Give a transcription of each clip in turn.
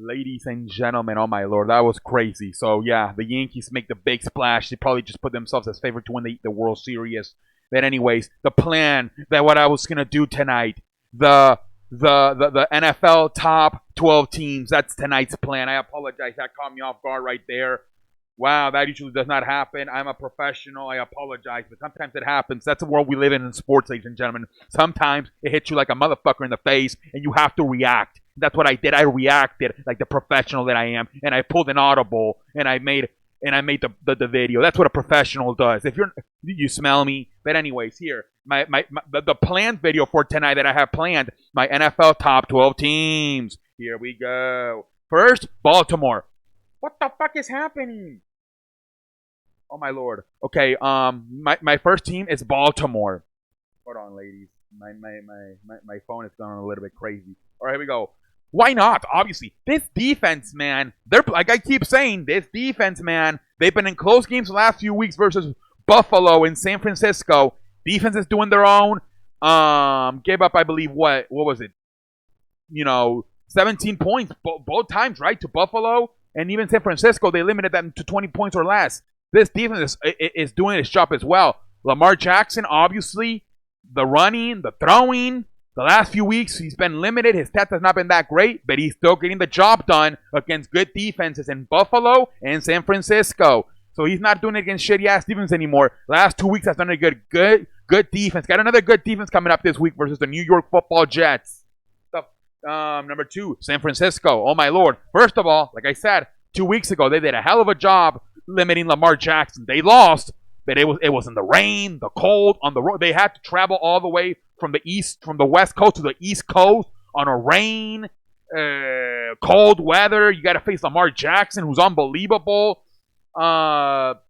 Ladies and gentlemen, oh my lord, that was crazy. So yeah, the Yankees make the big splash. They probably just put themselves as favorite to win the World Series. But anyways, the plan that what I was gonna do tonight, the the NFL top 12 teams. That's tonight's plan. I apologize. That caught me off guard right there. Wow, that usually does not happen. I'm a professional. I apologize, but sometimes it happens. That's the world we live in sports, ladies and gentlemen. Sometimes it hits you like a motherfucker in the face, and you have to react. That's what I did. I reacted like the professional that I am, and I pulled an audible, and I made the video. That's what a professional does. If you smell me. But anyways, here the planned video for tonight that I have planned. My NFL top 12 teams. Here we go. First, Baltimore. What the fuck is happening? Oh my lord. Okay, my first team is Baltimore. Hold on, ladies. My phone is going a little bit crazy. All right, here we go. Why not? Obviously, this defense, man. They're like I keep saying, this defense, man. They've been in close games the last few weeks versus Buffalo and San Francisco. Defense is doing their own. Gave up, I believe, what was it? 17 points both times, right, to Buffalo and even San Francisco. They limited them to 20 points or less. This defense is doing its job as well. Lamar Jackson, obviously, the running, the throwing. The last few weeks, he's been limited. His stats have not been that great, but he's still getting the job done against good defenses in Buffalo and San Francisco. So he's not doing it against shitty-ass defense anymore. Last 2 weeks, has done a good defense. Got another good defense coming up this week versus the New York Football Jets. Number 2, San Francisco. Oh, my Lord. First of all, like I said, 2 weeks ago, they did a hell of a job limiting Lamar Jackson. They lost, but it was in the rain, the cold, on the road. They had to travel all the way from the West Coast to the East Coast on a rain, cold weather. You got to face Lamar Jackson, who's unbelievable. It's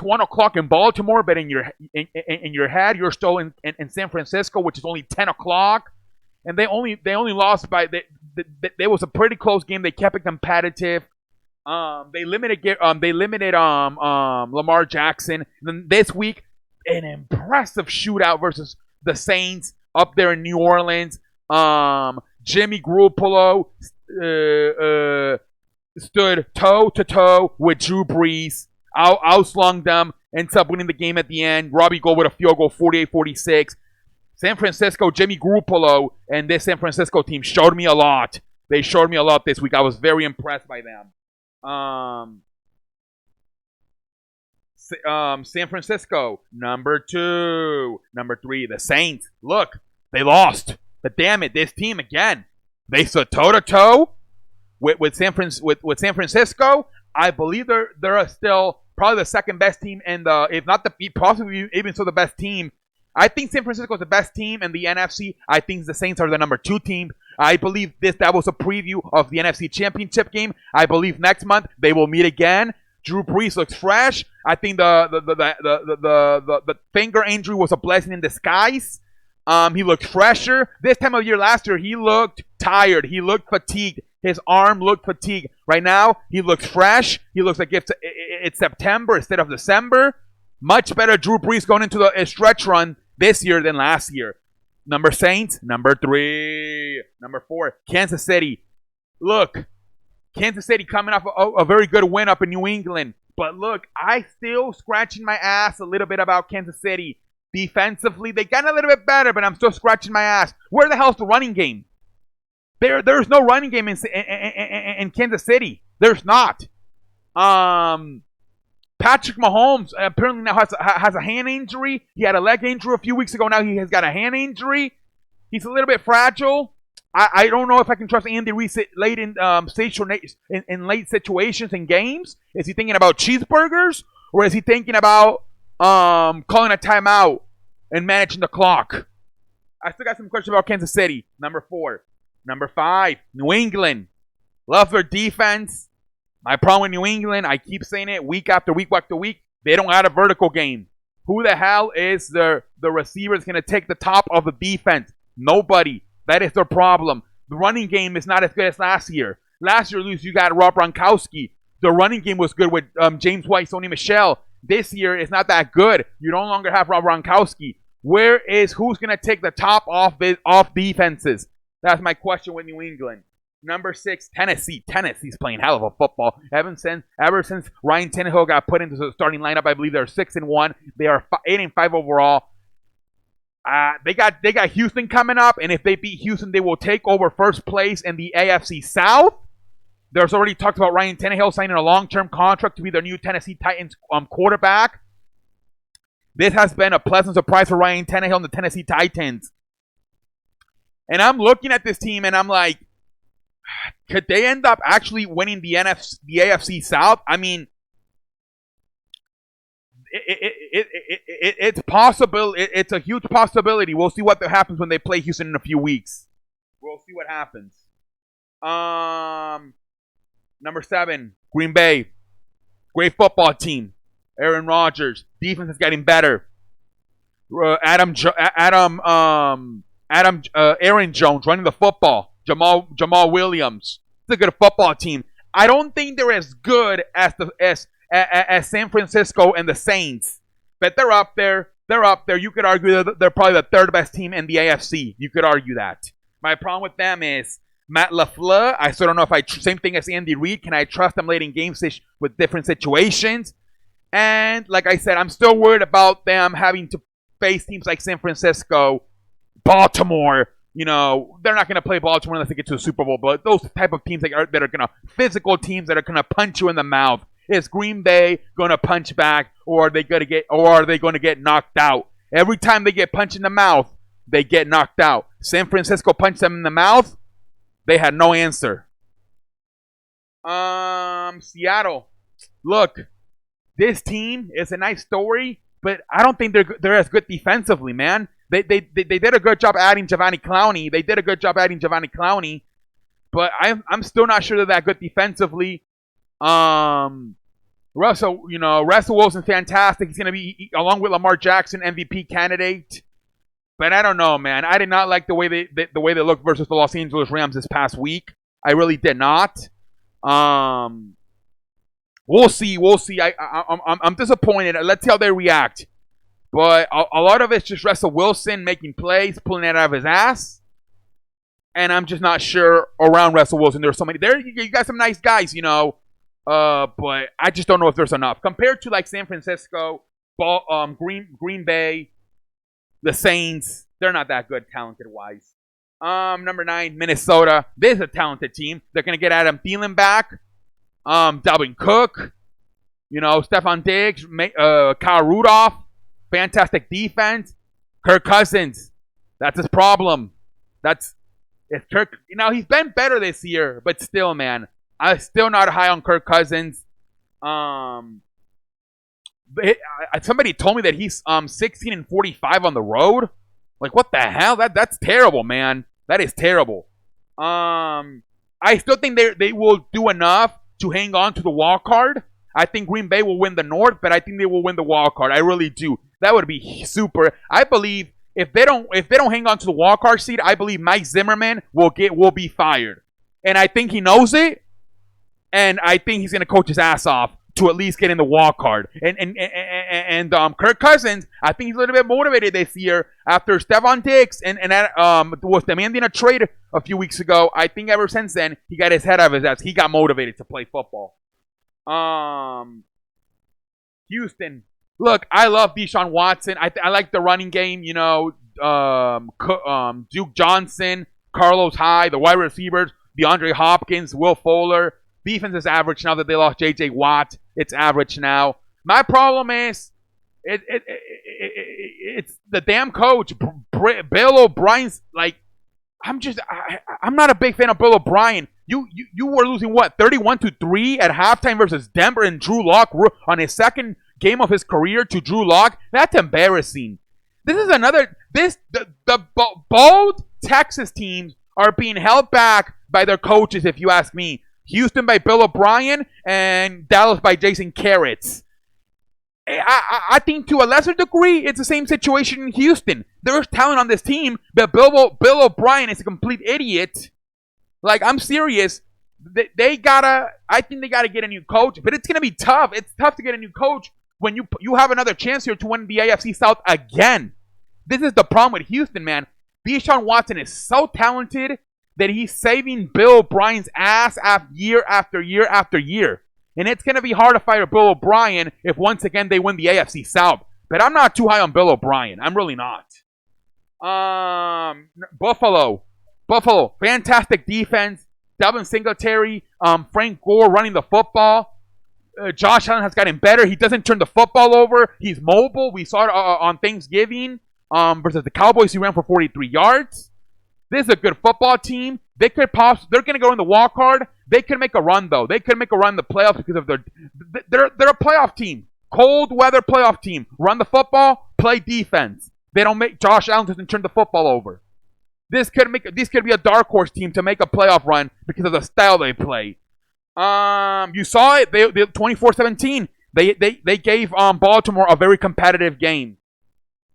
1 o'clock in Baltimore, but in your head, you're still in San Francisco, which is only 10 o'clock. And they only lost by there was a pretty close game. They kept it competitive. They limited Lamar Jackson. And then this week, an impressive shootout versus the Saints up there in New Orleans. Jimmy Garoppolo stood toe to toe with Drew Brees. Outslung them. Ends up winning the game at the end. Robbie Gould with a field goal, 48-46. San Francisco, Jimmy Garoppolo, and this San Francisco team showed me a lot. They showed me a lot this week. I was very impressed by them. San Francisco, number 2. Number 3, the Saints. Look, they lost. But damn it, this team again. They stood toe-to-toe with San Francisco. I believe they're still probably the second best team in if not possibly even so the best team. I think San Francisco is the best team in the NFC. I think the Saints are the number 2 team. I believe that was a preview of the NFC Championship game. I believe next month they will meet again. Drew Brees looks fresh. I think the finger injury was a blessing in disguise. He looked fresher. This time of year last year, he looked tired. He looked fatigued. His arm looked fatigued. Right now, he looks fresh. He looks like it's September instead of December. Much better Drew Brees going into the stretch run this year than last year. Saints, number 3. Number 4, Kansas City. Look, Kansas City coming off a very good win up in New England. But look, I still scratching my ass a little bit about Kansas City. Defensively, they got a little bit better, but I'm still scratching my ass. Where the hell's the running game? There's no running game in Kansas City. There's not. Patrick Mahomes apparently now has a hand injury. He had a leg injury a few weeks ago. Now he has got a hand injury. He's a little bit fragile. I don't know if I can trust Andy Reid late in late situations in games. Is he thinking about cheeseburgers, or is he thinking about calling a timeout and managing the clock? I still got some questions about Kansas City. Number 4. Number 5, New England. Love their defense. My problem with New England, I keep saying it week after week after week, they don't have a vertical game. Who the hell is the receiver that's going to take the top of the defense? Nobody. That is their problem. The running game is not as good as last year. Last year, you got Rob Gronkowski. The running game was good with James White, Sony Michel. This year, it's not that good. You no longer have Rob Gronkowski. Who's going to take the top off defenses? That's my question with New England. Number 6, Tennessee. Tennessee's playing hell of a football. Ever since Ryan Tannehill got put into the starting lineup, I believe they're 6-1. They are 8-5 overall. They got Houston coming up, and if they beat Houston, they will take over first place in the AFC South. There's already talked about Ryan Tannehill signing a long-term contract to be their new Tennessee Titans quarterback. This has been a pleasant surprise for Ryan Tannehill and the Tennessee Titans. And I'm looking at this team, and I'm like, could they end up actually winning the AFC South? I mean, it's possible. It's a huge possibility. We'll see what happens when they play Houston in a few weeks. We'll see what happens. Number 7, Green Bay. Great football team. Aaron Rodgers. Defense is getting better. Aaron Jones running the football. Jamal Williams. It's a good football team. I don't think they're as good as San Francisco and the Saints, but they're up there. You could argue they're probably the third best team in the AFC. You could argue that. My problem with them is Matt LaFleur. I still don't know if same thing as Andy Reid. Can I trust them late in games with different situations? And like I said, I'm still worried about them having to face teams like San Francisco, Baltimore. You know, they're not going to play Baltimore unless they get to the Super Bowl, but those type of teams that are going to physical teams that are going to punch you in the mouth. Is Green Bay going to punch back, or are they going to get knocked out? Every time they get punched in the mouth, they get knocked out. San Francisco punched them in the mouth. They had no answer. Seattle. Look, this team is a nice story, but I don't think they're as good defensively, man. They did a good job adding Jadeveon Clowney. But I'm still not sure they're that good defensively. Russell Wilson's fantastic. He's going to be, along with Lamar Jackson, MVP candidate. But I don't know, man. I did not like the way they looked versus the Los Angeles Rams this past week. I really did not. We'll see. I'm disappointed. Let's see how they react. But a lot of it's just Russell Wilson making plays, pulling it out of his ass. And I'm just not sure around Russell Wilson. There's so many. You got some nice guys, you know. But I just don't know if there's enough. Compared to like San Francisco, Green Bay, the Saints, they're not that good talented-wise. Number 9, Minnesota. This is a talented team. They're going to get Adam Thielen back. Dalvin Cook. You know, Stephon Diggs, Kyle Rudolph. Fantastic defense. Kirk Cousins. That's his problem. It's Kirk. You know, he's been better this year, but still, man, I'm still not high on Kirk Cousins. Somebody told me that he's 16-45 on the road. Like, what the hell? That's terrible, man. That is terrible. I still think they will do enough to hang on to the wild card. I think Green Bay will win the North, but I think they will win the wild card. I really do. That would be super. I believe if they don't hang on to the wild card seed, I believe Mike Zimmerman will be fired. And I think he knows it. And I think he's gonna coach his ass off to at least get in the wild card. And Kirk Cousins, I think he's a little bit motivated this year after Stephon Diggs and was demanding a trade a few weeks ago. I think ever since then he got his head out of his ass. He got motivated to play football. Houston. Look, I love Deshaun Watson. I like the running game. You know, Duke Johnson, Carlos Hyde, the wide receivers, DeAndre Hopkins, Will Fuller. Defense is average now that they lost J.J. Watt. It's average now. My problem is it's the damn coach, Bill O'Brien's. Like, I'm not a big fan of Bill O'Brien. You were losing what, 31-3 at halftime versus Denver, and Drew Lock on his second game of his career to Drew Lock. That's embarrassing. This is the bold Texas teams are being held back by their coaches, if you ask me. Houston by Bill O'Brien and Dallas by Jason Garrett. I think to a lesser degree, it's the same situation in Houston. There's talent on this team, but Bill O'Brien is a complete idiot. Like, I'm serious. I think they gotta get a new coach, but it's gonna be tough. It's tough to get a new coach when you have another chance here to win the AFC South again. This is the problem with Houston, man. Deshaun Watson is so talented, that he's saving Bill O'Brien's ass year after year after year. And it's going to be hard to fire Bill O'Brien if once again they win the AFC South. But I'm not too high on Bill O'Brien. I'm really not. Buffalo, fantastic defense. Devin Singletary, Frank Gore running the football. Josh Allen has gotten better. He doesn't turn the football over. He's mobile. We saw it on Thanksgiving versus the Cowboys. He ran for 43 yards. This is a good football team. They're going to go in the wild card. They can make a run though. They can make a run in the playoffs because of they're a playoff team. Cold weather playoff team. Run the football, play defense. They don't make Josh Allen doesn't turn the football over. This could be a dark horse team to make a playoff run because of the style they play. You saw it. They 24-17. They gave Baltimore a very competitive game.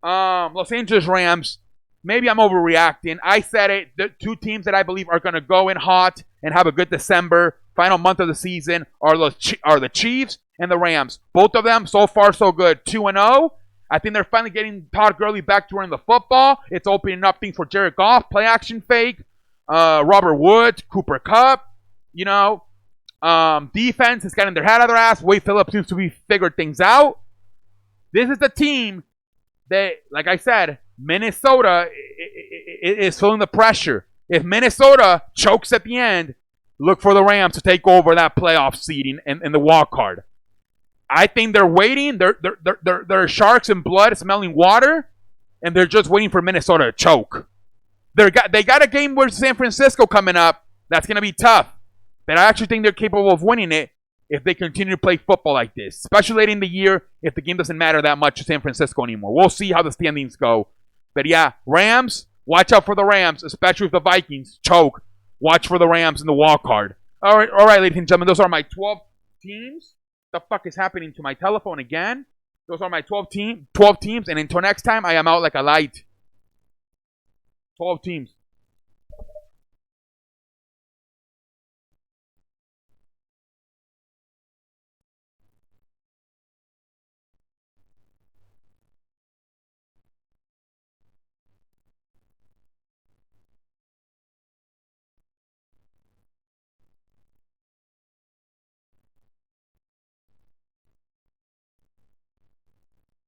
Los Angeles Rams. Maybe I'm overreacting. I said it. The two teams that I believe are going to go in hot and have a good December, final month of the season, are the Chiefs and the Rams. Both of them, so far, so good. 2-0. I think they're finally getting Todd Gurley back to running the football. It's opening up things for Jared Goff, play action fake, Robert Woods, Cooper Kupp. Defense has gotten their head out of their ass. Wade Phillips seems to be figured things out. This is the team that, like I said, Minnesota is feeling the pressure. If Minnesota chokes at the end, look for the Rams to take over that playoff seeding and the wild card. I think they're waiting. They're sharks in blood smelling water, and they're just waiting for Minnesota to choke. They got a game with San Francisco coming up. That's going to be tough. But I actually think they're capable of winning it if they continue to play football like this, especially late in the year if the game doesn't matter that much to San Francisco anymore. We'll see how the standings go. But yeah, Rams, watch out for the Rams, especially if the Vikings choke. Watch for the Rams in the wild card. All right, ladies and gentlemen, those are my 12 teams. What the fuck is happening to my telephone again? Those are my 12 teams, and until next time, I am out like a light. 12 teams.